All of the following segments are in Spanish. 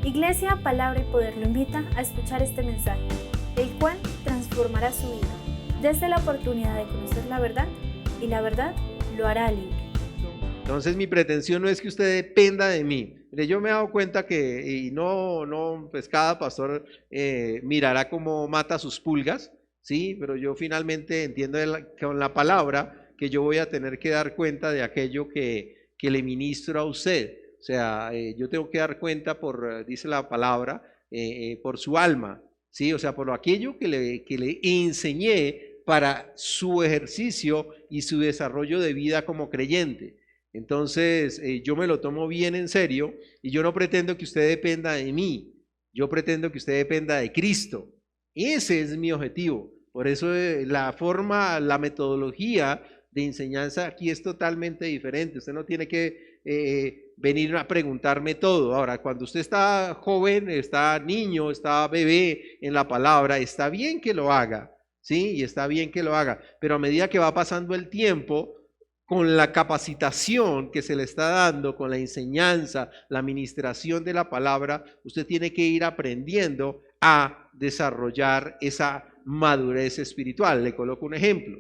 Iglesia, Palabra y Poder lo invita a escuchar este mensaje, el cual transformará su vida. Desde la oportunidad de conocer la verdad, y la verdad lo hará libre. Entonces mi pretensión no es que usted dependa de mí. Mire, yo me he dado cuenta que, pues cada pastor mirará cómo mata sus pulgas, ¿sí? Pero yo finalmente entiendo con la palabra que yo voy a tener que dar cuenta de aquello que le ministro a usted. O sea, yo tengo que dar cuenta dice la palabra, por su alma, ¿sí? O sea, por aquello que le enseñé para su ejercicio y su desarrollo de vida como creyente. Entonces, yo me lo tomo bien en serio y yo no pretendo que usted dependa de mí, yo pretendo que usted dependa de Cristo. Ese es mi objetivo. Por eso la metodología de enseñanza aquí es totalmente diferente. Usted no tiene que venir a preguntarme todo. Ahora, cuando usted está joven, está niño, está bebé en la palabra, está bien que lo haga, ¿sí? Y está bien que lo haga, pero a medida que va pasando el tiempo, con la capacitación que se le está dando, con la enseñanza, la administración de la palabra, usted tiene que ir aprendiendo a desarrollar esa madurez espiritual. Le coloco un ejemplo.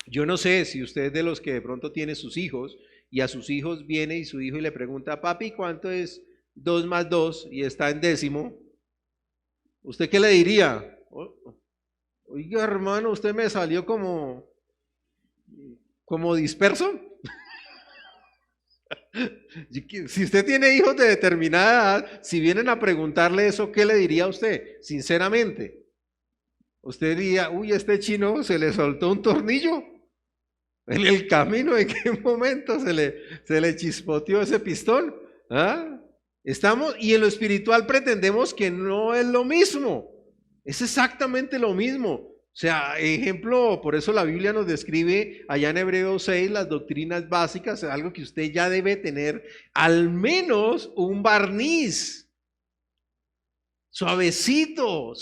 Yo no sé si usted es de los que de pronto tiene sus hijos y a sus hijos viene y su hijo y le pregunta, papi, ¿cuánto es 2 más 2? Y está en décimo. ¿Usted qué le diría? Oiga, hermano, usted me salió como disperso. Si usted tiene hijos de determinada edad, si vienen a preguntarle eso, ¿qué le diría a usted? Sinceramente, usted diría, uy, este chino se le soltó un tornillo en el camino. ¿En qué momento se le chispoteó ese pistón? ¿Ah? Y en lo espiritual pretendemos que no es lo mismo, es exactamente lo mismo. O sea, ejemplo, por eso la Biblia nos describe allá en Hebreos 6 las doctrinas básicas, algo que usted ya debe tener al menos un barniz suavecito,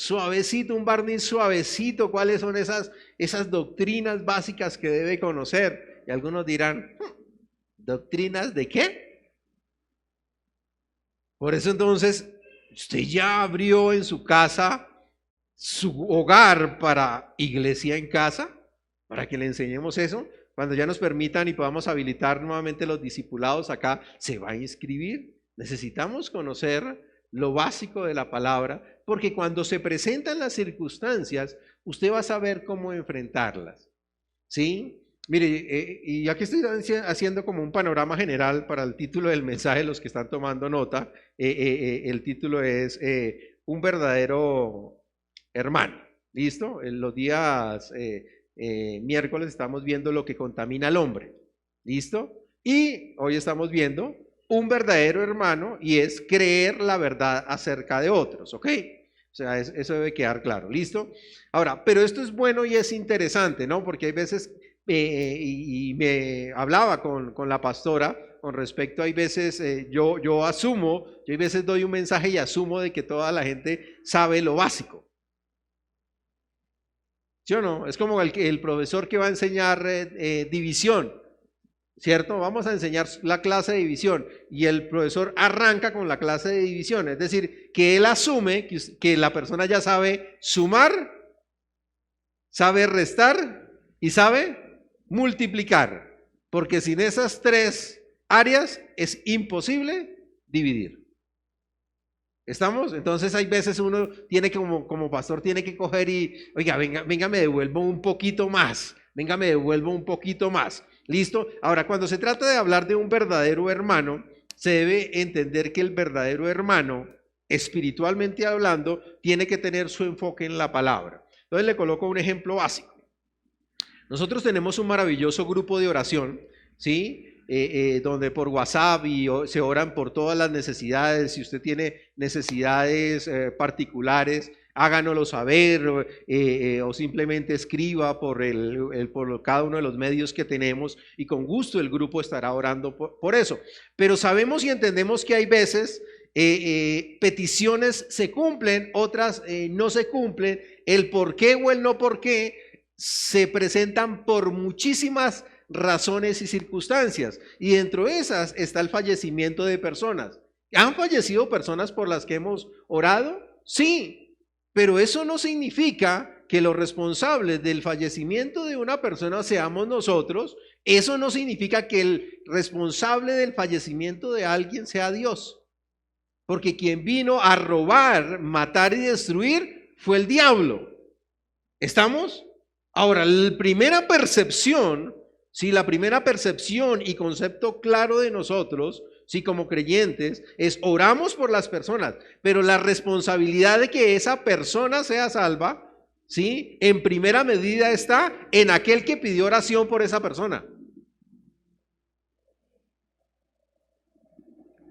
un barniz suavecito. ¿Cuáles son esas doctrinas básicas que debe conocer? Y algunos dirán, ¿doctrinas de qué? Por eso entonces, usted ya abrió en su casa su hogar para Iglesia en Casa, para que le enseñemos eso. Cuando ya nos permitan y podamos habilitar nuevamente los discipulados acá, se va a inscribir. Necesitamos conocer lo básico de la palabra, porque cuando se presentan las circunstancias, usted va a saber cómo enfrentarlas, ¿sí? Mire, y aquí estoy haciendo como un panorama general para el título del mensaje, los que están tomando nota. El título es Un verdadero hermano. ¿Listo? En los días miércoles estamos viendo lo que contamina al hombre. ¿Listo? Y hoy estamos viendo un verdadero hermano, y es creer la verdad acerca de otros. ¿Ok? O sea, eso debe quedar claro. ¿Listo? Ahora, pero esto es bueno y es interesante, ¿no? Porque hay veces, y me hablaba con la pastora con respecto, hay veces yo asumo, yo hay veces doy un mensaje y asumo de que toda la gente sabe lo básico. ¿Sí o no? Es como el profesor que va a enseñar división, ¿cierto? Vamos a enseñar la clase de división y el profesor arranca con la clase de división, es decir, que él asume que la persona ya sabe sumar, sabe restar y sabe multiplicar, porque sin esas 3 áreas es imposible dividir. ¿Estamos? Entonces hay veces uno tiene que, como pastor, tiene que coger y, oiga, venga, me devuelvo un poquito más, ¿listo? Ahora, cuando se trata de hablar de un verdadero hermano, se debe entender que el verdadero hermano, espiritualmente hablando, tiene que tener su enfoque en la palabra. Entonces le coloco un ejemplo básico. Nosotros tenemos un maravilloso grupo de oración, ¿sí? Donde por WhatsApp se oran por todas las necesidades. Si usted tiene necesidades particulares, háganoslo saber, o simplemente escriba por cada uno de los medios que tenemos, y con gusto el grupo estará orando por eso. Pero sabemos y entendemos que hay veces peticiones se cumplen, otras no se cumplen. El por qué o el no por qué se presentan por muchísimas razones y circunstancias, y dentro de esas está el fallecimiento de personas. ¿Han fallecido personas por las que hemos orado? Sí, pero eso no significa que los responsables del fallecimiento de una persona seamos nosotros. Eso no significa que el responsable del fallecimiento de alguien sea Dios. Porque quien vino a robar, matar y destruir fue el diablo. ¿Estamos? Ahora, la primera percepción, sí, la primera percepción y concepto claro de nosotros, sí, como creyentes, es oramos por las personas, pero la responsabilidad de que esa persona sea salva, sí, en primera medida está en aquel que pidió oración por esa persona.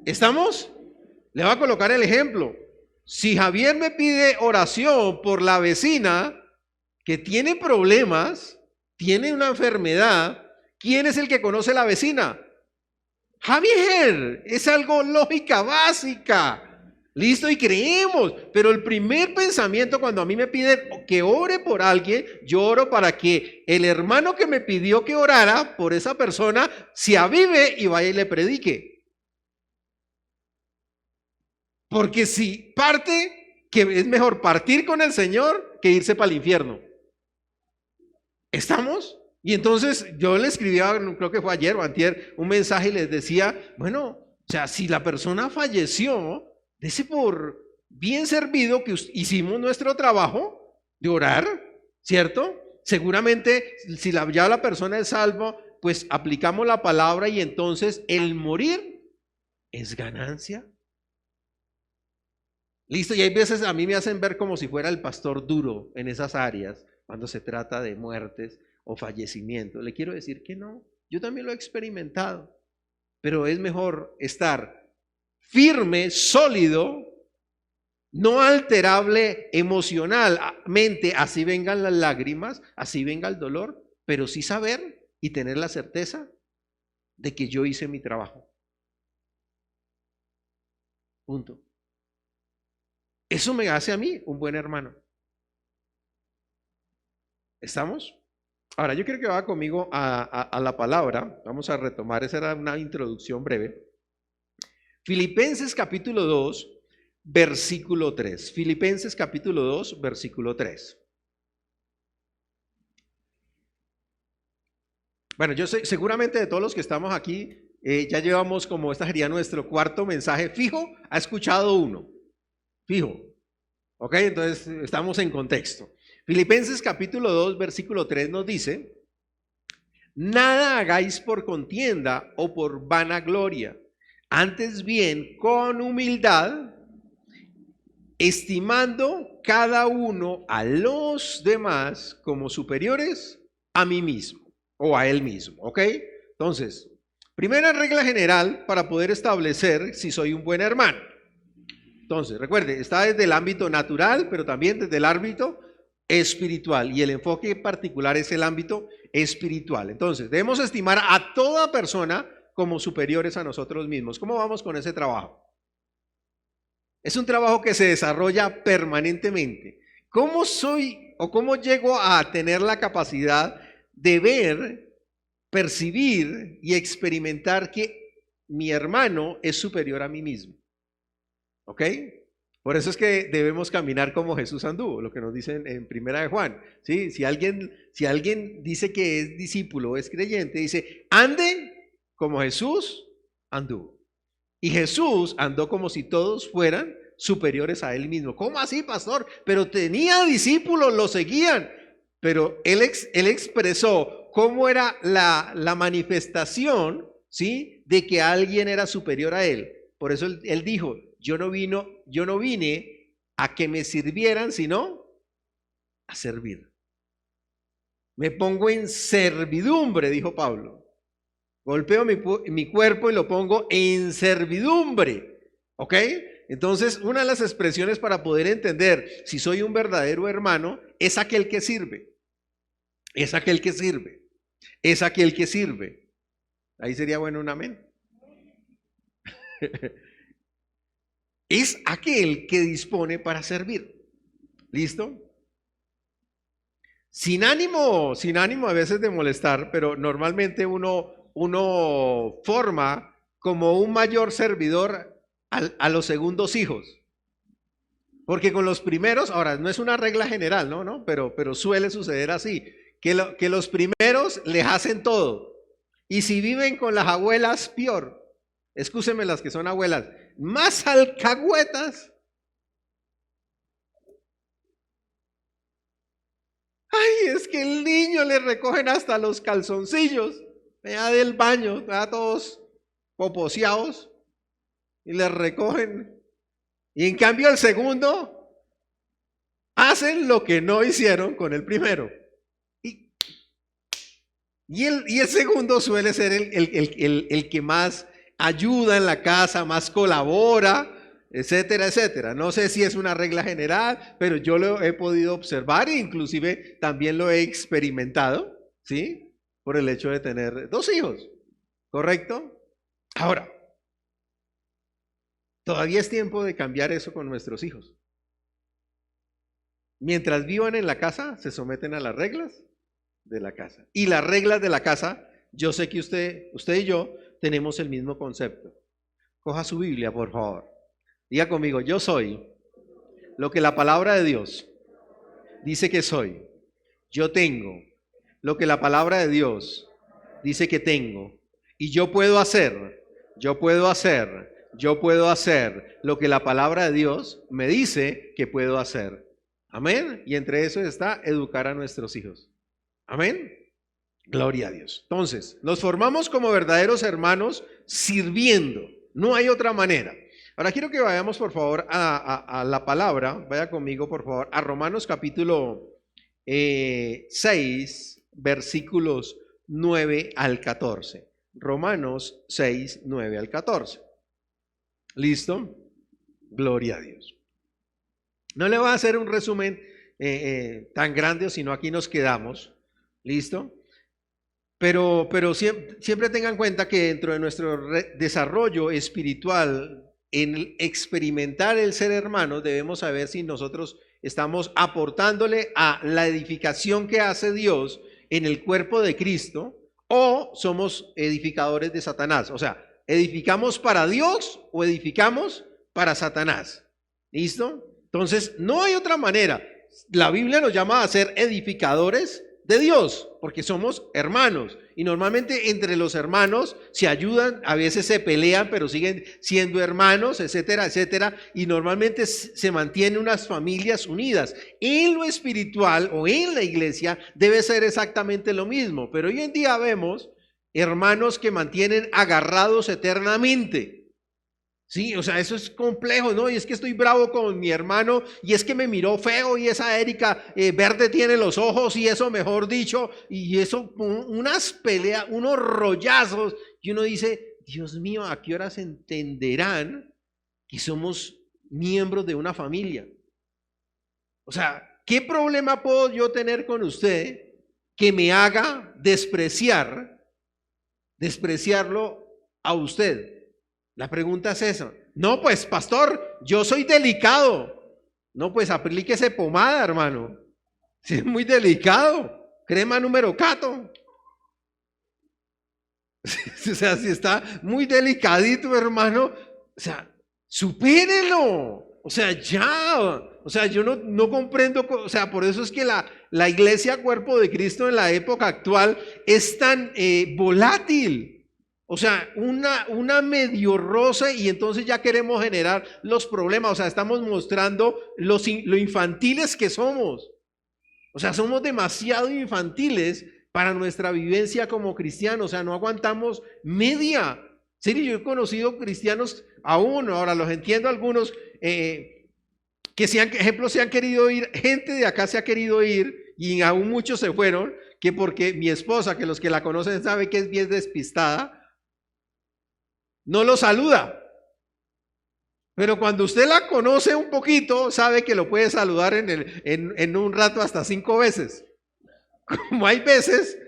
¿Estamos? Le voy a colocar el ejemplo. Si Javier me pide oración por la vecina que tiene problemas, tiene una enfermedad, ¿quién es el que conoce a la vecina? Javier. Es algo lógica básica. Listo, y creemos, pero el primer pensamiento cuando a mí me piden que ore por alguien, yo oro para que el hermano que me pidió que orara por esa persona se avive y vaya y le predique. Porque si parte, que es mejor partir con el Señor que irse para el infierno. ¿Estamos? Y entonces yo le escribía, creo que fue ayer o antier, un mensaje y les decía, bueno, o sea, si la persona falleció, dese por bien servido que hicimos nuestro trabajo de orar, ¿cierto? Seguramente si ya la persona es salva, pues aplicamos la palabra y entonces el morir es ganancia. Listo, y hay veces a mí me hacen ver como si fuera el pastor duro en esas áreas, cuando se trata de muertes o fallecimientos. Le quiero decir que no, yo también lo he experimentado, pero es mejor estar firme, sólido, no alterable emocionalmente, así vengan las lágrimas, así venga el dolor, pero sí saber y tener la certeza de que yo hice mi trabajo. Punto. Eso me hace a mí un buen hermano. ¿Estamos? Ahora, yo quiero que vaya conmigo a la palabra. Vamos a retomar, esa era una introducción breve. Filipenses capítulo 2, versículo 3. Filipenses capítulo 2, versículo 3. Bueno, yo sé, seguramente de todos los que estamos aquí, ya llevamos como, esta sería nuestro cuarto mensaje fijo, ha escuchado uno. Fijo. Ok, entonces estamos en contexto. Filipenses capítulo 2, versículo 3 nos dice: nada hagáis por contienda o por vanagloria, antes bien con humildad, estimando cada uno a los demás como superiores a mí mismo o a él mismo. Ok, entonces, primera regla general para poder establecer si soy un buen hermano. Entonces, recuerde, está desde el ámbito natural, pero también desde el ámbito espiritual. Y el enfoque particular es el ámbito espiritual. Entonces, debemos estimar a toda persona como superiores a nosotros mismos. ¿Cómo vamos con ese trabajo? Es un trabajo que se desarrolla permanentemente. ¿Cómo soy o cómo llego a tener la capacidad de ver, percibir y experimentar que mi hermano es superior a mí mismo? ¿Ok? Por eso es que debemos caminar como Jesús anduvo, lo que nos dicen en Primera de Juan. ¿Sí? Si alguien dice que es discípulo, es creyente, dice, ande como Jesús anduvo. Y Jesús andó como si todos fueran superiores a él mismo. ¿Cómo así, pastor? Pero tenía discípulos, lo seguían. Pero él expresó cómo era la manifestación, ¿sí?, de que alguien era superior a él. Por eso él dijo, yo no vine a que me sirvieran, sino a servir. Me pongo en servidumbre, dijo Pablo. Golpeo mi cuerpo y lo pongo en servidumbre. ¿Ok? Entonces, una de las expresiones para poder entender si soy un verdadero hermano es aquel que sirve. Es aquel que sirve. Es aquel que sirve. Ahí sería bueno un amén. Es aquel que dispone para servir. ¿Listo? Sin ánimo a veces de molestar, pero normalmente uno forma como un mayor servidor a los segundos hijos. Porque con los primeros, ahora no es una regla general, ¿no? Pero suele suceder así, que los primeros les hacen todo. Y si viven con las abuelas, peor. Excúsenme las que son abuelas, más alcahuetas. Ay, es que el niño le recogen hasta los calzoncillos, allá del baño, ya todos poposeados, y les recogen. Y en cambio el segundo, hacen lo que no hicieron con el primero. Y el segundo suele ser el que más ayuda en la casa, más colabora, etcétera, etcétera. No sé si es una regla general, pero yo lo he podido observar e inclusive también lo he experimentado, ¿sí? Por el hecho de tener 2 hijos, ¿correcto? Ahora, todavía es tiempo de cambiar eso con nuestros hijos. Mientras vivan en la casa, se someten a las reglas de la casa. Y las reglas de la casa, yo sé que usted y yo tenemos el mismo concepto. Coja su Biblia, por favor. Diga conmigo, yo soy lo que la palabra de Dios dice que soy. Yo tengo lo que la palabra de Dios dice que tengo. Y yo puedo hacer lo que la palabra de Dios me dice que puedo hacer. Amén. Y entre eso está educar a nuestros hijos. Amén. Gloria a Dios. Entonces, nos formamos como verdaderos hermanos sirviendo. No hay otra manera. Ahora quiero que vayamos por favor a la palabra. Vaya conmigo por favor a Romanos capítulo 6, versículos 9 al 14. Romanos 6, 9 al 14. ¿Listo? Gloria a Dios. No le voy a hacer un resumen tan grande, sino aquí nos quedamos. ¿Listo? Pero siempre tengan en cuenta que dentro de nuestro desarrollo espiritual, en experimentar el ser hermanos, debemos saber si nosotros estamos aportándole a la edificación que hace Dios en el cuerpo de Cristo o somos edificadores de Satanás. O sea, ¿edificamos para Dios o edificamos para Satanás? ¿Listo? Entonces, no hay otra manera. La Biblia nos llama a ser edificadores de Dios, porque somos hermanos. Y normalmente entre los hermanos se ayudan, a veces se pelean, pero siguen siendo hermanos, etcétera, etcétera. Y normalmente se mantienen unas familias unidas. En lo espiritual o en la iglesia debe ser exactamente lo mismo. Pero hoy en día vemos hermanos que mantienen agarrados eternamente. Sí, o sea, eso es complejo, ¿no? Y es que estoy bravo con mi hermano y es que me miró feo y esa Erika verde tiene los ojos y eso, mejor dicho, y eso, unas peleas, unos rollazos, y uno dice, Dios mío, ¿a qué horas entenderán que somos miembros de una familia? O sea, ¿qué problema puedo yo tener con usted que me haga despreciarlo a usted? La pregunta es esa. No, pues, pastor, yo soy delicado. No, pues, aplíquese pomada, hermano. Si es muy delicado, crema número cato. O sea, si está muy delicadito, hermano, o sea, supérelo. O sea, ya. O sea, yo no comprendo, o sea, por eso es que la iglesia cuerpo de Cristo en la época actual es tan volátil. O sea, una medio rosa y entonces ya queremos generar los problemas. O sea, estamos mostrando lo infantiles que somos. O sea, somos demasiado infantiles para nuestra vivencia como cristianos. O sea, no aguantamos media. Sí, yo he conocido cristianos aún, ahora los entiendo algunos, que ejemplo, se han querido ir, gente de acá se ha querido ir y aún muchos se fueron, que porque mi esposa, que los que la conocen saben que es bien despistada, no lo saluda, pero cuando usted la conoce un poquito, sabe que lo puede saludar en un rato hasta 5 veces. Como hay veces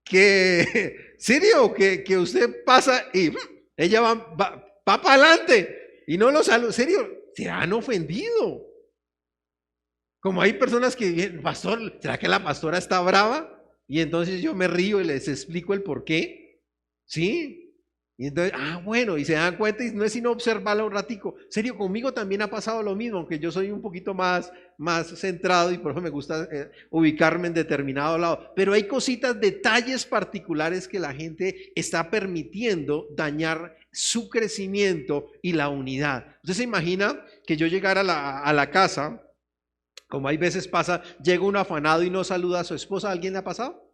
que, serio, que usted pasa y ella va para adelante y no lo saluda, serio, se han ofendido. Como hay personas que dicen, pastor, ¿será que la pastora está brava? Y entonces yo me río y les explico el por qué, ¿sí? Y entonces, bueno, y se dan cuenta y no es sino observarla un ratico. Serio, conmigo también ha pasado lo mismo, aunque yo soy un poquito más centrado y por eso me gusta ubicarme en determinado lado. Pero hay cositas, detalles particulares que la gente está permitiendo dañar su crecimiento y la unidad. Usted se imagina que yo llegara a la casa, como hay veces pasa, llega un afanado y no saluda a su esposa. ¿A alguien le ha pasado?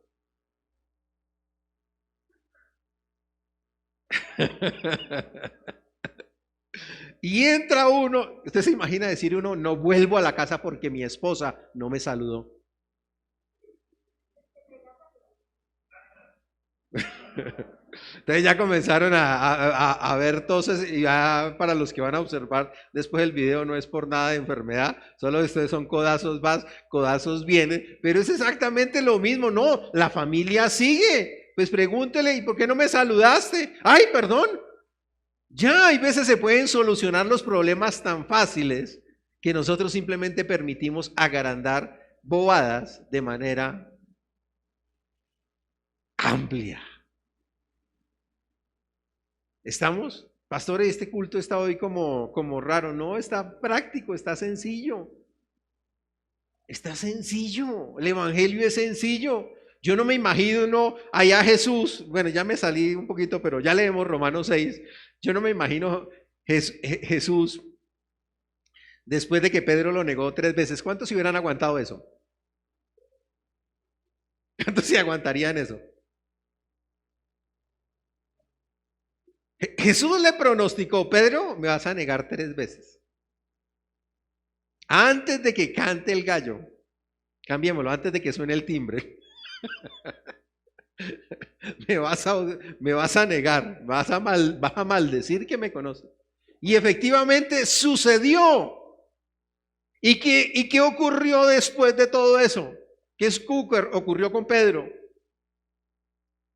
Y entra uno, usted se imagina decir uno, no vuelvo a la casa porque mi esposa no me saludó. Entonces ya comenzaron a ver toses y ya para los que van a observar después el video no es por nada de enfermedad, solo ustedes son codazos vas, codazos vienen, pero es exactamente lo mismo, no, la familia sigue, pues pregúntele, ¿y por qué no me saludaste? Ay, perdón. Ya hay veces se pueden solucionar los problemas tan fáciles que nosotros simplemente permitimos agrandar bobadas de manera amplia. ¿Estamos? Pastores, este culto está hoy como raro. No, está práctico, está sencillo. Está sencillo. El evangelio es sencillo. Yo no me imagino allá Jesús. Bueno, ya me salí un poquito, pero ya leemos Romanos 6. Yo no me imagino Jesús después de que Pedro lo negó 3 veces. ¿Cuántos se hubieran aguantado eso? ¿Cuántos se aguantarían eso? Jesús le pronosticó, Pedro, me vas a negar 3 veces. Antes de que cante el gallo, cambiémoslo, antes de que suene el timbre. me vas a negar, vas a maldecir que me conoces. Y efectivamente sucedió. ¿Y qué ocurrió después de todo eso? ¿Qué ocurrió con Pedro?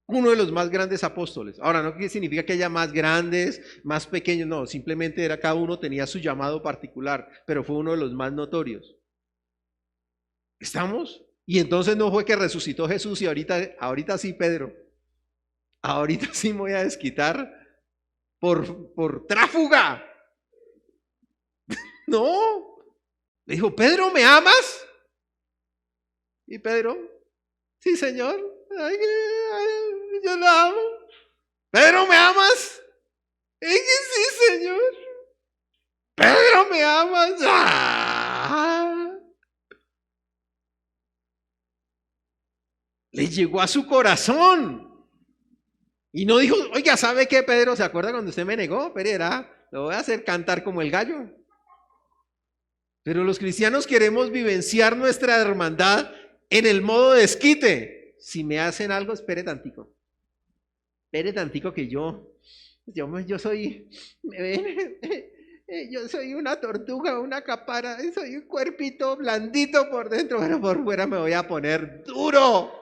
Uno de los más grandes apóstoles. Ahora, no significa que haya más grandes, más pequeños, no, simplemente cada uno tenía su llamado particular, pero fue uno de los más notorios. ¿Estamos? Y entonces no fue que resucitó Jesús y ahorita sí, Pedro, ahorita sí me voy a desquitar por tráfuga. No. Le dijo, Pedro, ¿me amas? Y Pedro, sí, Señor, yo lo amo. Pedro, ¿me amas? Sí, Señor. Pedro, ¿me amas? Le llegó a su corazón. Y no dijo, oiga, ¿sabe qué, Pedro? ¿Se acuerda cuando usted me negó? Pereira, lo voy a hacer cantar como el gallo. Pero los cristianos queremos vivenciar nuestra hermandad en el modo de desquite. Si me hacen algo, espere tantico. Espere tantico que yo soy, ¿me ven? Yo soy una tortuga, una capara, soy un cuerpito blandito por dentro, pero por fuera me voy a poner duro.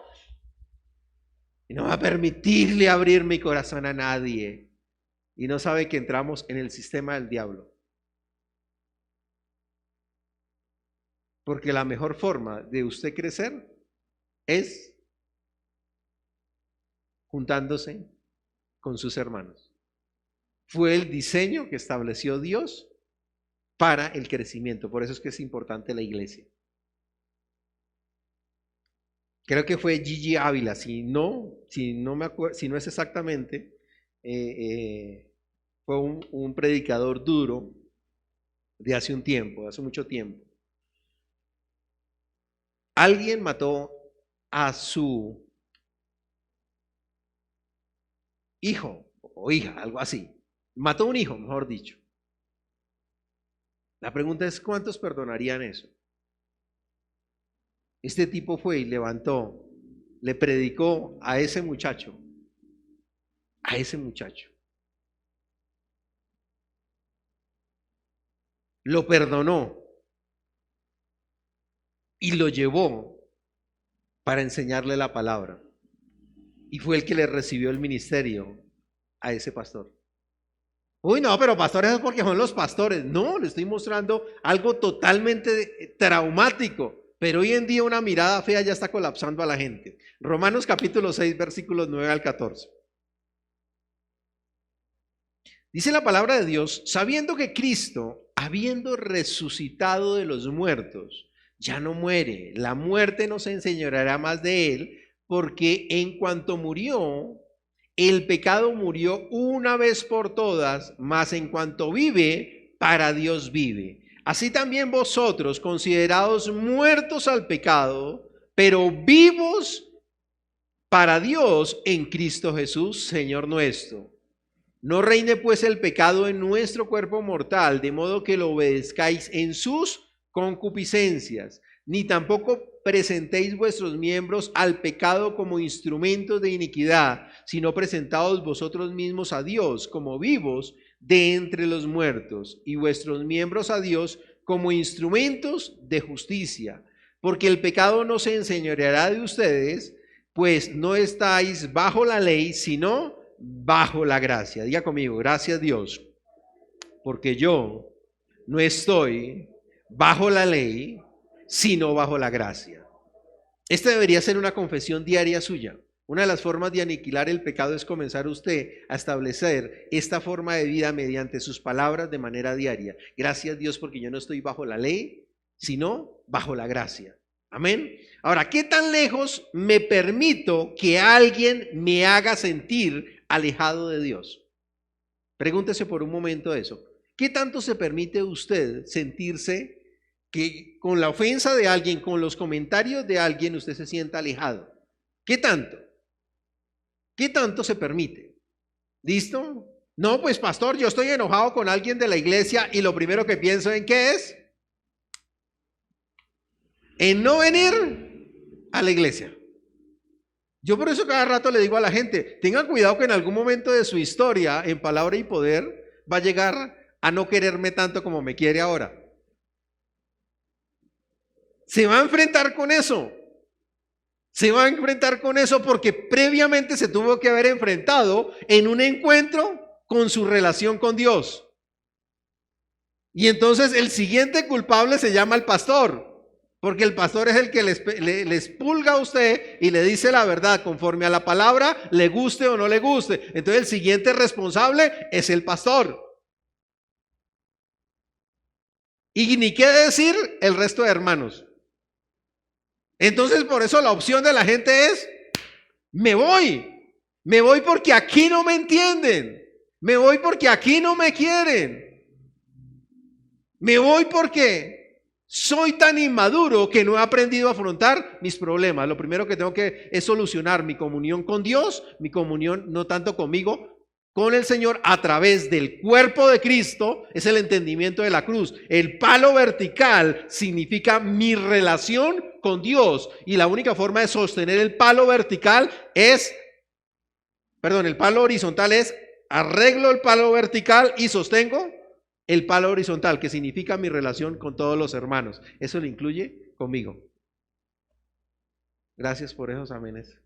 Y no va a permitirle abrir mi corazón a nadie. Y no sabe que entramos en el sistema del diablo. Porque la mejor forma de usted crecer es juntándose con sus hermanos. Fue el diseño que estableció Dios para el crecimiento. Por eso es que es importante la iglesia. Creo que fue Gigi Ávila, si no es exactamente, fue un predicador duro de hace un tiempo, de hace mucho tiempo. Alguien mató a su hijo o hija, algo así. Mató a un hijo, mejor dicho. La pregunta es, ¿cuántos perdonarían eso? Este tipo fue y levantó, le predicó a ese muchacho, lo perdonó y lo llevó para enseñarle la palabra. Y fue el que le recibió el ministerio a ese pastor. Uy, no, pero pastores es porque son los pastores. No, le estoy mostrando algo totalmente traumático. Pero hoy en día una mirada fea ya está colapsando a la gente. Romanos capítulo 6, versículos 9 al 14. Dice la palabra de Dios, sabiendo que Cristo, habiendo resucitado de los muertos, ya no muere, la muerte no se enseñoreará más de él, porque en cuanto murió, el pecado murió una vez por todas, mas en cuanto vive, para Dios vive. Así también vosotros, considerados muertos al pecado, pero vivos para Dios en Cristo Jesús, Señor nuestro. No reine pues el pecado en nuestro cuerpo mortal, de modo que lo obedezcáis en sus concupiscencias, ni tampoco presentéis vuestros miembros al pecado como instrumentos de iniquidad, sino presentaos vosotros mismos a Dios como vivos de entre los muertos, y vuestros miembros a Dios como instrumentos de justicia, porque el pecado no se enseñoreará de ustedes, pues no estáis bajo la ley, sino bajo la gracia. Diga conmigo, gracias Dios, porque yo no estoy bajo la ley, sino bajo la gracia. Esta debería ser una confesión diaria suya. Una de las formas de aniquilar el pecado es comenzar usted a establecer esta forma de vida mediante sus palabras de manera diaria. Gracias Dios porque yo no estoy bajo la ley, sino bajo la gracia. Amén. Ahora, ¿qué tan lejos me permito que alguien me haga sentir alejado de Dios? Pregúntese por un momento eso. ¿Qué tanto se permite usted sentirse que con la ofensa de alguien, con los comentarios de alguien, usted se sienta alejado? ¿Qué tanto? ¿Qué tanto se permite? ¿Listo? No, pues pastor, yo estoy enojado con alguien de la iglesia y lo primero que pienso en ¿qué es? En no venir a la iglesia. Yo por eso cada rato le digo a la gente, tengan cuidado que en algún momento de su historia, en palabra y poder, va a llegar a no quererme tanto como me quiere ahora. Se va a enfrentar con eso. Se va a enfrentar con eso porque previamente se tuvo que haber enfrentado en un encuentro con su relación con Dios. Y entonces el siguiente culpable se llama el pastor, porque el pastor es el que le expulga a usted y le dice la verdad conforme a la palabra, le guste o no le guste. Entonces el siguiente responsable es el pastor. Y ni qué decir el resto de hermanos. Entonces por eso la opción de la gente es, me voy porque aquí no me entienden, me voy porque aquí no me quieren, me voy porque soy tan inmaduro que no he aprendido a afrontar mis problemas. Lo primero que tengo que es solucionar mi comunión con Dios, mi comunión no tanto conmigo, con el Señor a través del cuerpo de Cristo, es el entendimiento de la cruz. El palo vertical significa mi relación con Dios y la única forma de sostener el palo vertical el palo horizontal es arreglo el palo vertical y sostengo el palo horizontal, que significa mi relación con todos los hermanos. Eso lo incluye conmigo. Gracias por esos amenes.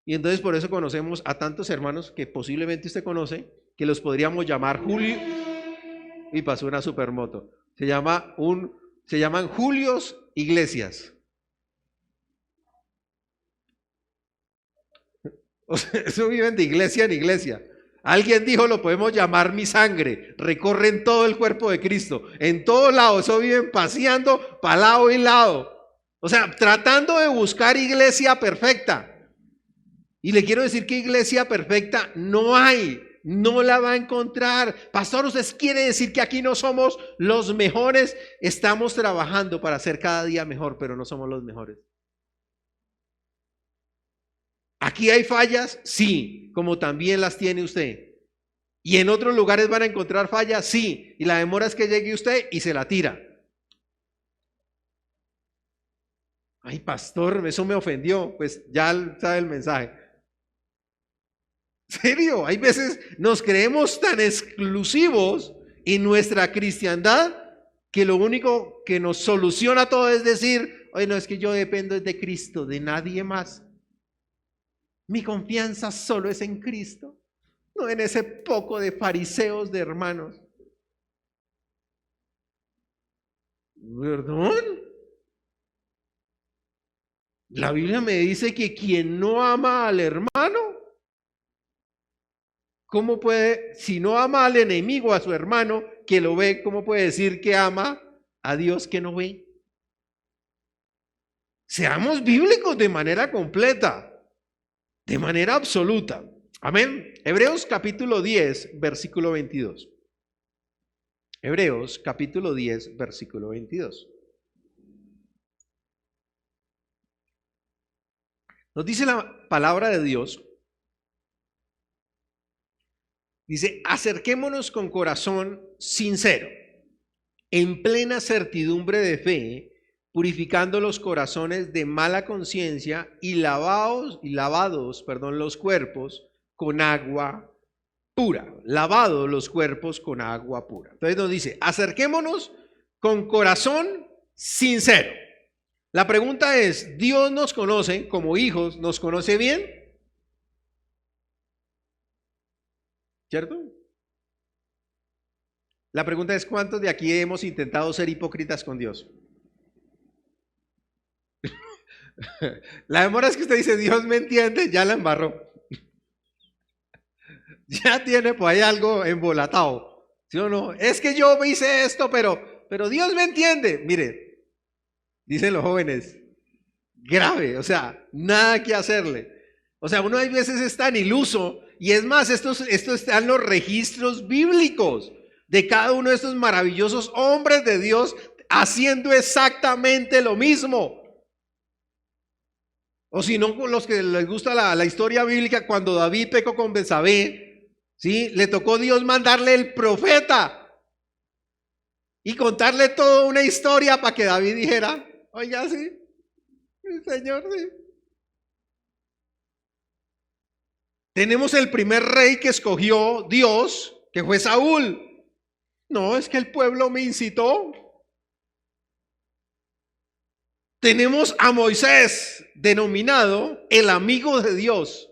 Y entonces por eso conocemos a tantos hermanos que posiblemente usted conoce, que los podríamos llamar Julio. Y pasó una supermoto. Se llaman Julios Iglesias. O sea, eso viven de iglesia en iglesia. Alguien dijo, lo podemos llamar mi sangre. Recorren todo el cuerpo de Cristo. En todos lados, eso viven paseando para lado y lado. O sea, tratando de buscar iglesia perfecta. Y le quiero decir que iglesia perfecta no hay, no la va a encontrar. Pastor, ¿usted quiere decir que aquí no somos los mejores? Estamos trabajando para ser cada día mejor, pero no somos los mejores. ¿Aquí hay fallas? Sí, como también las tiene usted. ¿Y en otros lugares van a encontrar fallas? Sí, y la demora es que llegue usted y se la tira. Ay, pastor, eso me ofendió. Pues ya sabe el mensaje. ¿Serio? Hay veces nos creemos tan exclusivos en nuestra cristiandad que lo único que nos soluciona todo es decir, oye, no, es que yo dependo de Cristo, de nadie más. Mi confianza solo es en Cristo, no en ese poco de fariseos de hermanos. ¿Perdón? La Biblia me dice que quien no ama al hermano ¿Cómo puede, si no ama al enemigo, a su hermano que lo ve, cómo puede decir que ama a Dios que no ve? Seamos bíblicos de manera completa, de manera absoluta. Amén. Hebreos capítulo 10, versículo 22. Hebreos capítulo 10, versículo 22. Nos dice la palabra de Dios. Dice, acerquémonos con corazón sincero, en plena certidumbre de fe, purificando los corazones de mala conciencia y lavados los cuerpos con agua pura. Lavados los cuerpos con agua pura. Entonces nos dice, acerquémonos con corazón sincero. La pregunta es, ¿Dios nos conoce como hijos? ¿Nos conoce bien? ¿Cierto? La pregunta es, ¿cuántos de aquí hemos intentado ser hipócritas con Dios? La demora es que usted dice, Dios me entiende, ya la embarró. Ya tiene por ahí algo embolatado. ¿Sí o no? Es que yo hice esto, pero Dios me entiende. Mire, dicen los jóvenes, grave, o sea, nada que hacerle. O sea, uno a veces es tan iluso, y es más, esto está en los registros bíblicos de cada uno de estos maravillosos hombres de Dios haciendo exactamente lo mismo. O si no, con los que les gusta la historia bíblica, cuando David pecó con Betsabé, ¿sí? Le tocó Dios mandarle el profeta y contarle toda una historia para que David dijera, oiga, sí, el Señor, sí. Tenemos el primer rey que escogió Dios, que fue Saúl. No, es que el pueblo me incitó. Tenemos a Moisés, denominado el amigo de Dios.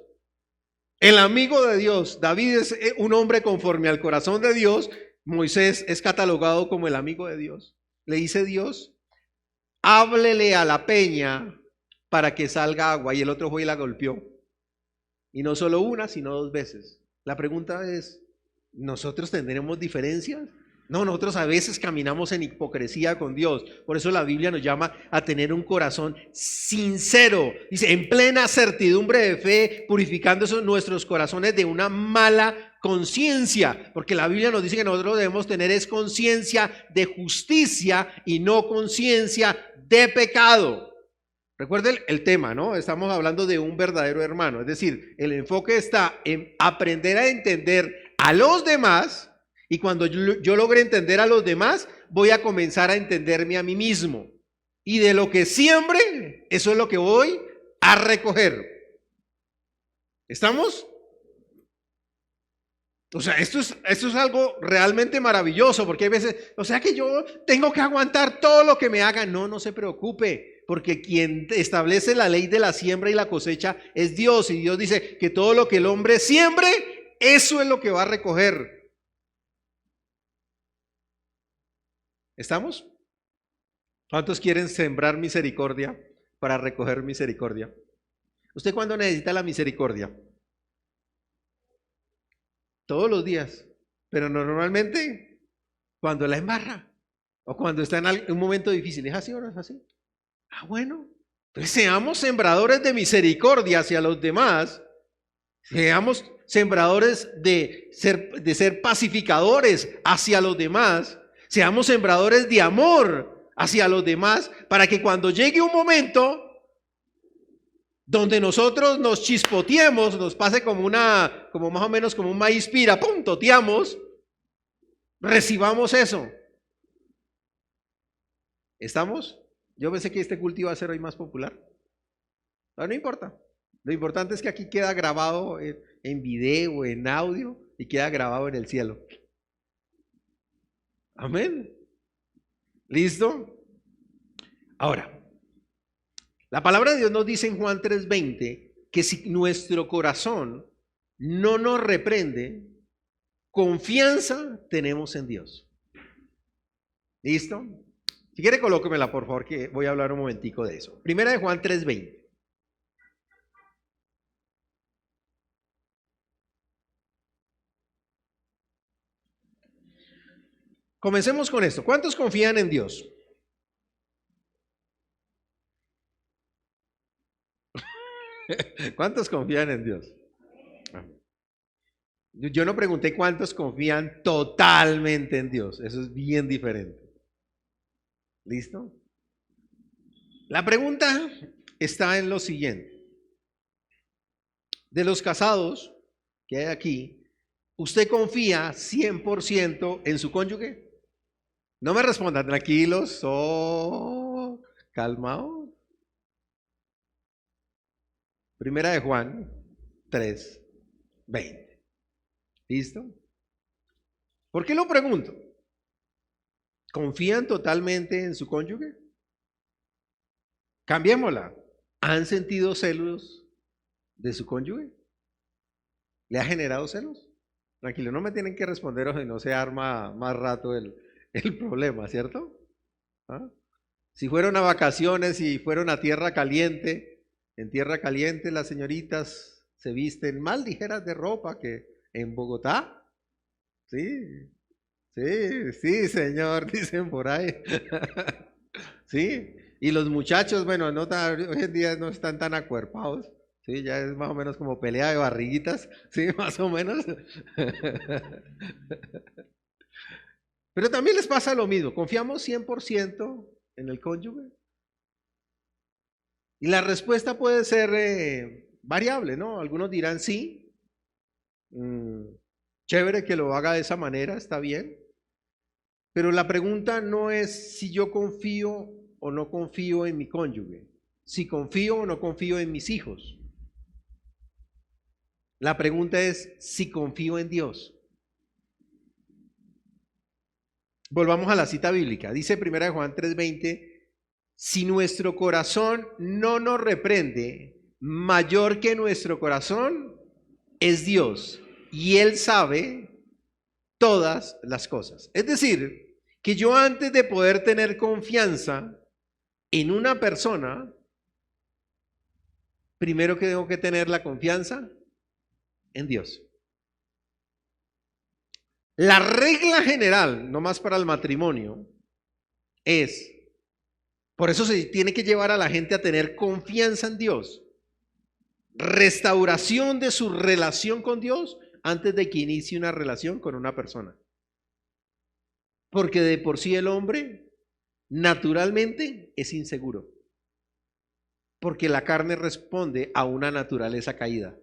El amigo de Dios. David es un hombre conforme al corazón de Dios. Moisés es catalogado como el amigo de Dios. Le dice Dios, háblele a la peña para que salga agua. Y el otro fue y la golpeó. Y no solo una, sino 2 veces. La pregunta es, ¿nosotros tendremos diferencias? No, nosotros a veces caminamos en hipocresía con Dios. Por eso la Biblia nos llama a tener un corazón sincero. Dice, en plena certidumbre de fe, purificando nuestros corazones de una mala conciencia. Porque la Biblia nos dice que nosotros debemos tener es conciencia de justicia y no conciencia de pecado. Recuerden el tema, ¿no? Estamos hablando de un verdadero hermano. Es decir, el enfoque está en aprender a entender a los demás. Y cuando yo logre entender a los demás, voy a comenzar a entenderme a mí mismo. Y de lo que siembre, eso es lo que voy a recoger. ¿Estamos? O sea, esto es algo realmente maravilloso, porque hay veces, o sea que yo tengo que aguantar todo lo que me hagan. No, no se preocupe, porque quien establece la ley de la siembra y la cosecha es Dios. Y Dios dice que todo lo que el hombre siembre, eso es lo que va a recoger. ¿Estamos? ¿Cuántos quieren sembrar misericordia para recoger misericordia? ¿Usted cuándo necesita la misericordia? Todos los días, pero normalmente cuando la embarra o cuando está en un momento difícil. ¿Es así o no es así? Ah, bueno. Entonces seamos sembradores de misericordia hacia los demás. Seamos sembradores de ser pacificadores hacia los demás. Seamos sembradores de amor hacia los demás, para que cuando llegue un momento donde nosotros nos chispoteemos, nos pase como más o menos como un maíz pira, ¡pum!, toteamos, recibamos eso. ¿Estamos? Yo pensé que este culto iba a ser hoy más popular. No importa. Lo importante es que aquí queda grabado en video, en audio, y queda grabado en el cielo. Amén. ¿Listo? Ahora, la palabra de Dios nos dice en Juan 3:20 que si nuestro corazón no nos reprende, confianza tenemos en Dios. ¿Listo? Si quiere, colóquemela, por favor, que voy a hablar un momentico de eso. Primera de Juan 3:20. Comencemos con esto. ¿Cuántos confían en Dios? ¿Cuántos confían en Dios? Yo no pregunté cuántos confían totalmente en Dios. Eso es bien diferente. ¿Listo? La pregunta está en lo siguiente. De los casados que hay aquí, ¿usted confía 100% en su cónyuge? No me respondan, tranquilos, calmado. Primera de Juan 3:20. ¿Listo? ¿Por qué lo pregunto? ¿Confían totalmente en su cónyuge? Cambiémosla. ¿Han sentido celos de su cónyuge? ¿Le ha generado celos? Tranquilo, no me tienen que responder o si no se arma más rato el problema, ¿cierto? ¿Ah? Si fueron a vacaciones y fueron a tierra caliente, en tierra caliente las señoritas se visten más ligeras de ropa que en Bogotá. Sí, sí, señor, dicen por ahí. Sí, y los muchachos, bueno, hoy en día no están tan acuerpados. Sí, ya es más o menos como pelea de barriguitas, sí, más o menos. Pero también les pasa lo mismo. ¿Confiamos 100% en el cónyuge? Y la respuesta puede ser variable, ¿no? Algunos dirán sí. Chévere que lo haga de esa manera, está bien. Pero la pregunta no es si yo confío o no confío en mi cónyuge. Si confío o no confío en mis hijos. La pregunta es si confío en Dios. Volvamos a la cita bíblica. Dice 1 Juan 3:20, si nuestro corazón no nos reprende, mayor que nuestro corazón es Dios, y Él sabe todas las cosas. Es decir, que yo antes de poder tener confianza en una persona, primero que tengo que tener la confianza en Dios. La regla general, no más para el matrimonio, es, por eso se tiene que llevar a la gente a tener confianza en Dios, restauración de su relación con Dios antes de que inicie una relación con una persona. Porque de por sí el hombre naturalmente es inseguro, porque la carne responde a una naturaleza caída.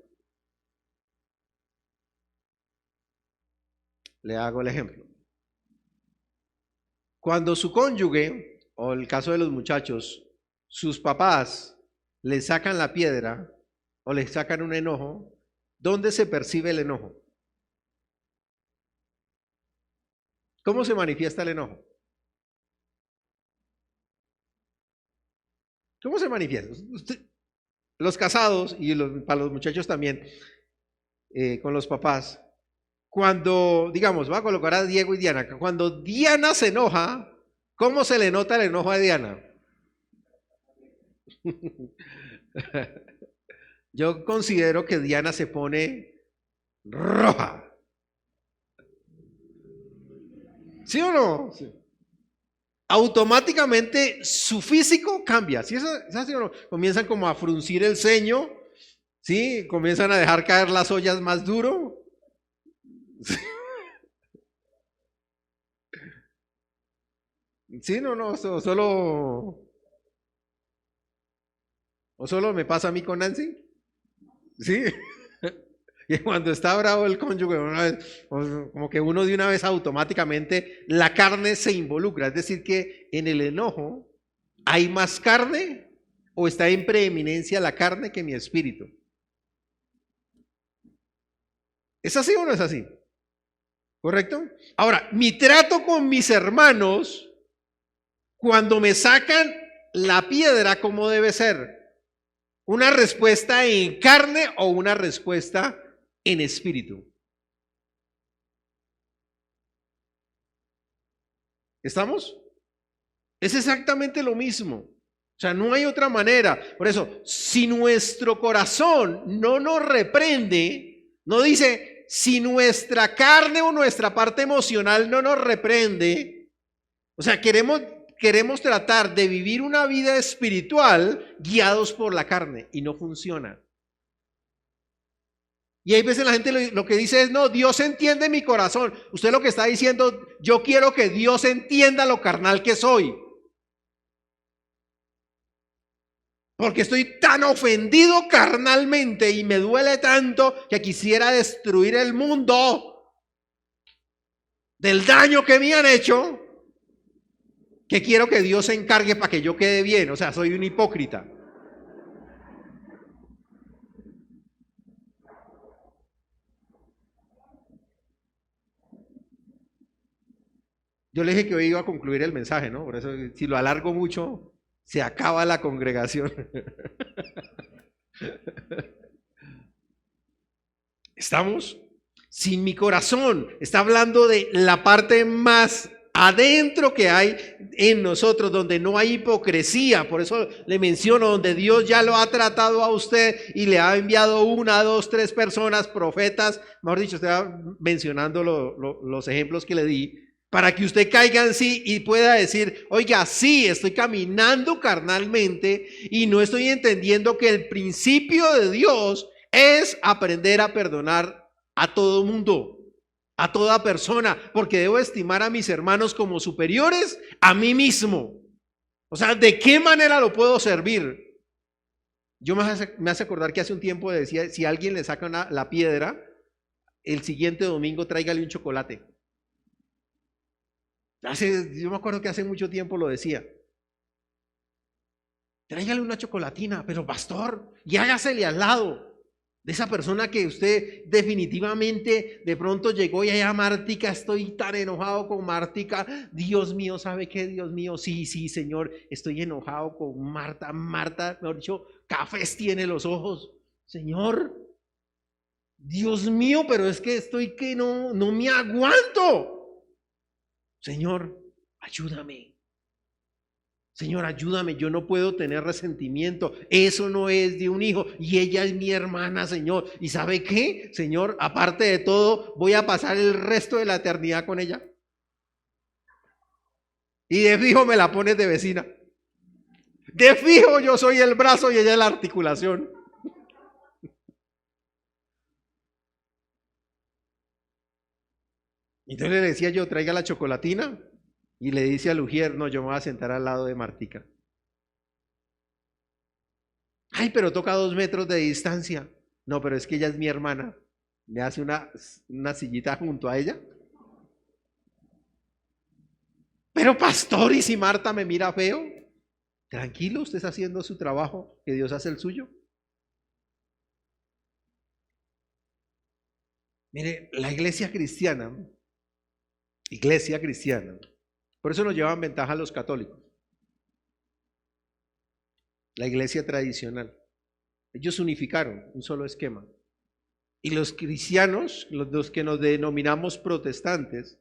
Le hago el ejemplo. Cuando su cónyuge, o el caso de los muchachos, sus papás le sacan la piedra o le sacan un enojo, ¿dónde se percibe el enojo? ¿Cómo se manifiesta el enojo? ¿Cómo se manifiesta? Los casados y para los muchachos también, con los papás, cuando, digamos, voy a colocar a Diego y Diana, cuando Diana se enoja, ¿cómo se le nota el enojo a Diana? Yo considero que Diana se pone roja. ¿Sí o no? Sí. Automáticamente su físico cambia. ¿Sí es así o no? Comienzan como a fruncir el ceño, ¿sí? Comienzan a dejar caer las ollas más duro. Sí, no, solo me pasa a mí con Nancy. Sí. Y cuando está bravo el cónyuge, como que uno de una vez automáticamente la carne se involucra. Es decir, que en el enojo hay más carne o está en preeminencia la carne que mi espíritu. ¿Es así o no es así? ¿Correcto? Ahora, mi trato con mis hermanos, cuando me sacan la piedra, ¿cómo debe ser? ¿Una respuesta en carne o una respuesta en espíritu? ¿Estamos? Es exactamente lo mismo. O sea, no hay otra manera. Por eso, si nuestro corazón no nos reprende, no dice, si nuestra carne o nuestra parte emocional no nos reprende, O sea, queremos tratar de vivir una vida espiritual guiados por la carne y no funciona. Y hay veces la gente lo que dice es, no, Dios entiende mi corazón. Usted lo que está diciendo, yo quiero que Dios entienda lo carnal que soy. Porque estoy tan ofendido carnalmente y me duele tanto que quisiera destruir el mundo del daño que me han hecho, que quiero que Dios se encargue para que yo quede bien. O sea, soy un hipócrita. Yo le dije que hoy iba a concluir el mensaje, ¿no? Por eso, si lo alargo mucho, se acaba la congregación. ¿Estamos? Sin mi corazón. Está hablando de la parte más adentro que hay en nosotros, donde no hay hipocresía. Por eso le menciono, donde Dios ya lo ha tratado a usted y le ha enviado 1, 2, 3 personas, profetas, mejor dicho, usted va mencionando los ejemplos que le di, para que usted caiga en sí y pueda decir, oiga, sí, estoy caminando carnalmente y no estoy entendiendo que el principio de Dios es aprender a perdonar a todo mundo, a toda persona, porque debo estimar a mis hermanos como superiores a mí mismo. O sea, ¿de qué manera lo puedo servir? Yo me hace acordar que hace un tiempo decía, si alguien le saca la piedra, el siguiente domingo tráigale un chocolate. Yo me acuerdo que hace mucho tiempo lo decía. Tráigale una chocolatina, pero pastor, y hágasele al lado de esa persona que usted definitivamente de pronto llegó y allá, Martica, estoy tan enojado con Martica. Dios mío, ¿sabe qué? Dios mío, sí, Señor, estoy enojado con Marta. Marta, mejor dicho, cafés tiene los ojos. Señor, Dios mío, pero es que estoy que no me aguanto. Señor, ayúdame. Señor, ayúdame, yo no puedo tener resentimiento. Eso no es de un hijo y ella es mi hermana, Señor. ¿Y sabe qué? Señor, aparte de todo, voy a pasar el resto de la eternidad con ella. Y de fijo me la pones de vecina. De fijo yo soy el brazo y ella es la articulación. Entonces le decía yo, traiga la chocolatina. Y le dice a Lugier, no, yo me voy a sentar al lado de Martica. Ay, pero toca 2 metros de distancia. No, pero es que ella es mi hermana. Me hace una sillita junto a ella. Pero pastor, ¿y si Marta me mira feo? Tranquilo, usted está haciendo su trabajo, que Dios hace el suyo. Mire, la iglesia cristiana, por eso nos llevan ventaja a los católicos. La iglesia tradicional. Ellos unificaron un solo esquema. Y los cristianos, los que nos denominamos protestantes,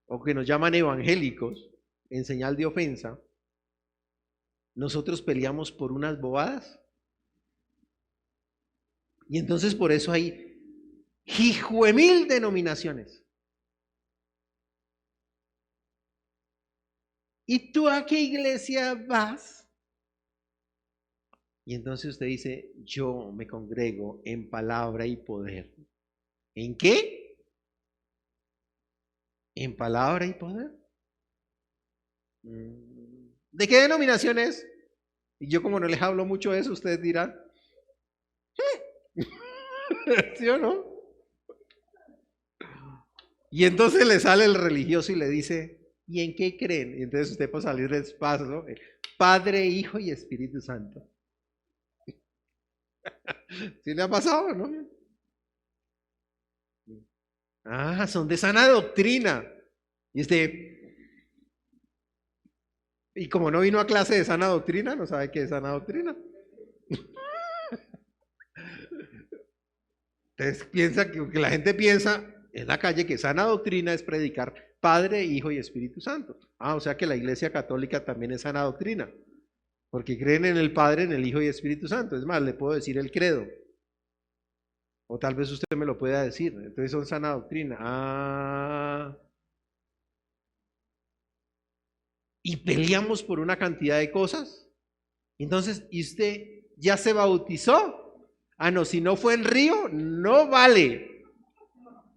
o que nos llaman evangélicos, en señal de ofensa, nosotros peleamos por unas bobadas. Y entonces por eso hay hijuemil denominaciones. ¿Y tú a qué iglesia vas? Y entonces usted dice, yo me congrego en palabra y poder. ¿En qué? ¿En palabra y poder? ¿De qué denominación es? Y yo como no les hablo mucho de eso, ustedes dirán, ¿sí o no? Y entonces le sale el religioso y le dice, ¿y en qué creen? Y entonces usted puede salir despacio, ¿no? Padre, Hijo y Espíritu Santo. ¿Sí le ha pasado, no? Ah, son de sana doctrina. Y como no vino a clase de sana doctrina, no sabe qué es sana doctrina. Entonces piensa que la gente piensa en la calle que sana doctrina es predicar Padre, Hijo y Espíritu Santo. Ah, o sea que la Iglesia Católica también es sana doctrina, porque creen en el Padre, en el Hijo y Espíritu Santo. Es más, le puedo decir el credo, o tal vez usted me lo pueda decir. Entonces son sana doctrina. Ah, y peleamos por una cantidad de cosas. Entonces, ¿y usted ya se bautizó? Ah, no, si no fue en río, no vale.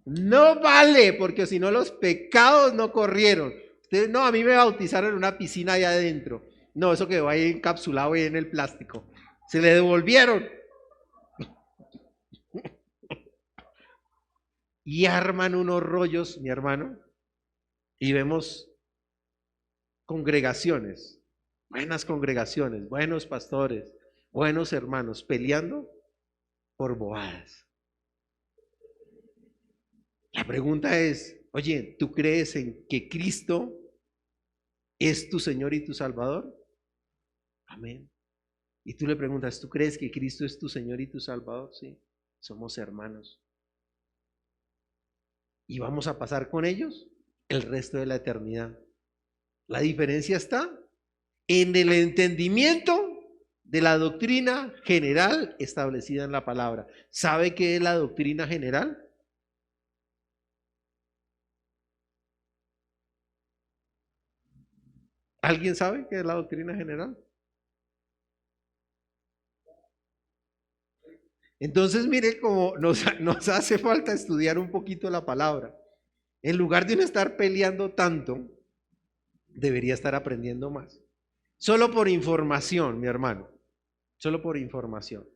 No vale, porque si no los pecados no corrieron. Usted, no, a mí me bautizaron en una piscina allá adentro. No, eso quedó ahí encapsulado ahí en el plástico. Se le devolvieron. Y arman unos rollos, mi hermano, y vemos congregaciones, buenas congregaciones, buenos pastores, buenos hermanos, peleando por bobadas. La pregunta es, oye, ¿tú crees en que Cristo es tu Señor y tu Salvador? Amén. Y tú le preguntas, ¿tú crees que Cristo es tu Señor y tu Salvador? Sí, somos hermanos. ¿Y vamos a pasar con ellos el resto de la eternidad? La diferencia está en el entendimiento de la doctrina general establecida en la palabra. ¿Sabe qué es la doctrina general? ¿Alguien sabe qué es la doctrina general? Entonces, mire cómo nos hace falta estudiar un poquito la palabra. En lugar de uno estar peleando tanto, debería estar aprendiendo más. Solo por información, mi hermano. Solo por información.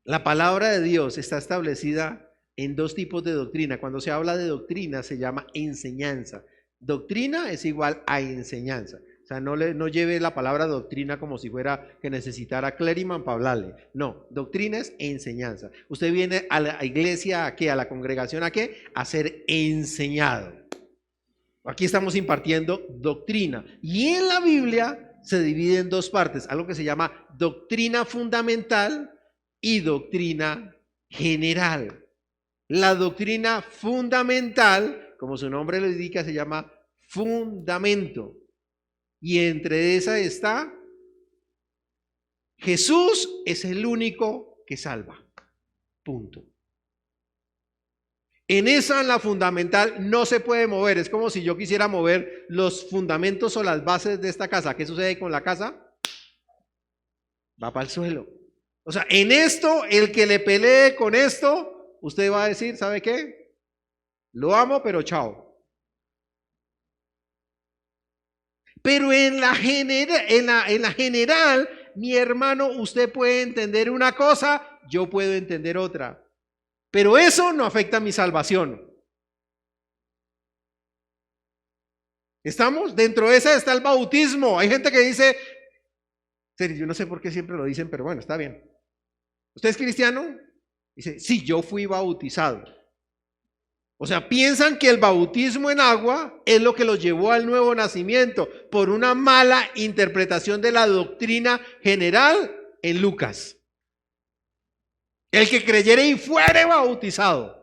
La palabra de Dios está establecida en dos tipos de doctrina. Cuando se habla de doctrina, se llama enseñanza. Doctrina es igual a enseñanza. O sea, no lleve la palabra doctrina como si fuera que necesitara clériman para hablarle. No, doctrina es enseñanza. Usted viene a la iglesia, ¿a qué? A la congregación, ¿a qué? A ser enseñado. Aquí estamos impartiendo doctrina. Y en la Biblia se divide en dos partes, algo que se llama doctrina fundamental y doctrina general. La doctrina fundamental, como su nombre lo indica, se llama fundamento. Y entre esa está, Jesús es el único que salva. Punto. En esa, en la fundamental, no se puede mover. Es como si yo quisiera mover los fundamentos o las bases de esta casa. ¿Qué sucede con la casa? Va para el suelo. O sea, en esto, el que le pelee con esto, usted va a decir, ¿sabe qué? Lo amo, pero chao. Pero en la general, mi hermano, usted puede entender una cosa, yo puedo entender otra. Pero eso no afecta a mi salvación. ¿Estamos? Dentro de esa está el bautismo. Hay gente que dice, yo no sé por qué siempre lo dicen, pero bueno, está bien. ¿Usted es cristiano? Dice, sí, yo fui bautizado. O sea, piensan que el bautismo en agua es lo que los llevó al nuevo nacimiento por una mala interpretación de la doctrina general en Lucas. El que creyere y fuere bautizado.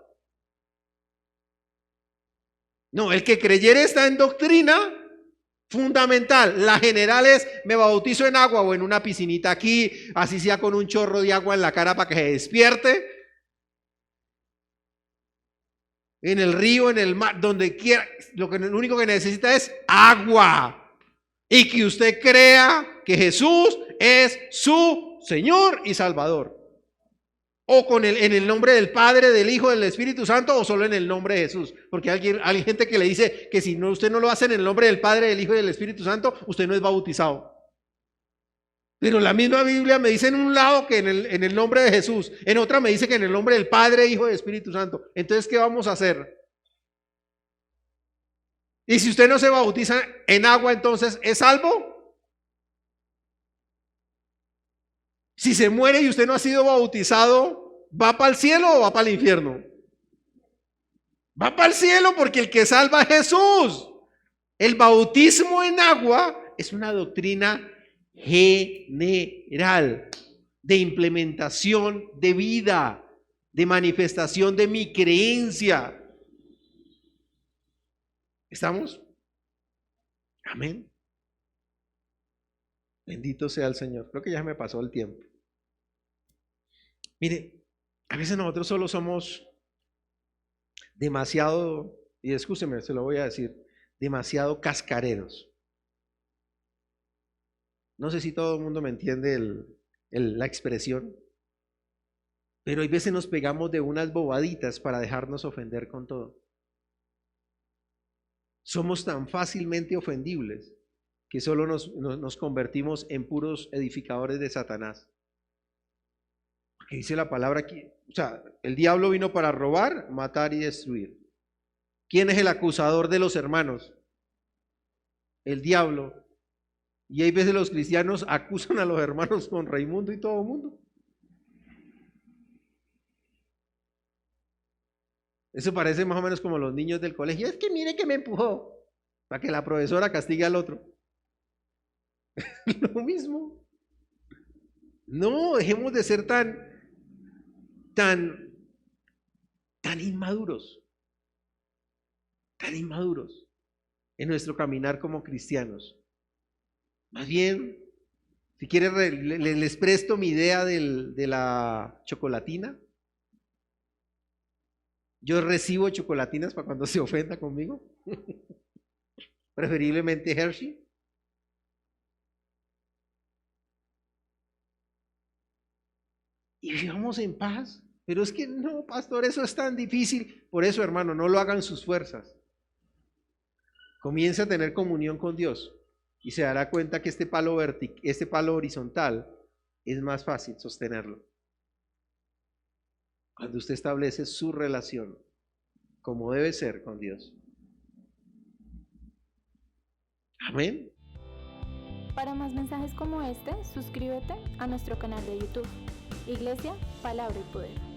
No, el que creyere está en doctrina fundamental. La general es, me bautizo en agua o en una piscinita aquí, así sea con un chorro de agua en la cara para que se despierte. En el río, en el mar, donde quiera, lo único que necesita es agua. Y que usted crea que Jesús es su Señor y Salvador. O en el nombre del Padre, del Hijo, del Espíritu Santo, o solo en el nombre de Jesús. Porque hay gente que le dice que si no, usted no lo hace en el nombre del Padre, del Hijo y del Espíritu Santo, usted no es bautizado. Pero la misma Biblia me dice en un lado que en el nombre de Jesús, en otra me dice que en el nombre del Padre, Hijo y Espíritu Santo. Entonces, ¿qué vamos a hacer? Y si usted no se bautiza en agua, entonces, ¿es salvo? Si se muere y usted no ha sido bautizado, ¿va para el cielo o va para el infierno? Va para el cielo porque el que salva es Jesús. El bautismo en agua es una doctrina general de implementación de vida, de manifestación de mi creencia. ¿Estamos? Amén. Bendito sea el Señor. Creo que ya me pasó el tiempo. Mire, a veces nosotros solo somos demasiado, y escúcheme, se lo voy a decir, demasiado cascareros. No sé si todo el mundo me entiende la expresión, pero hay veces nos pegamos de unas bobaditas para dejarnos ofender con todo. Somos tan fácilmente ofendibles que solo nos convertimos en puros edificadores de Satanás. Porque dice la palabra aquí, o sea, el diablo vino para robar, matar y destruir. ¿Quién es el acusador de los hermanos? El diablo. Y hay veces los cristianos acusan a los hermanos con Raimundo y todo el mundo. Eso parece más o menos como los niños del colegio. Es que mire que me empujó, para que la profesora castigue al otro. Lo mismo. No, dejemos de ser tan inmaduros en nuestro caminar como cristianos. Más bien, si quieren, les presto mi idea de la chocolatina. Yo recibo chocolatinas para cuando se ofenda conmigo. Preferiblemente Hershey. Y vivamos en paz. Pero es que no, pastor, eso es tan difícil. Por eso, hermano, no lo hagan sus fuerzas. Comience a tener comunión con Dios y se dará cuenta que este palo horizontal es más fácil sostenerlo. Cuando usted establece su relación como debe ser con Dios. Amén. Para más mensajes como este, suscríbete a nuestro canal de YouTube, Iglesia, Palabra y Poder.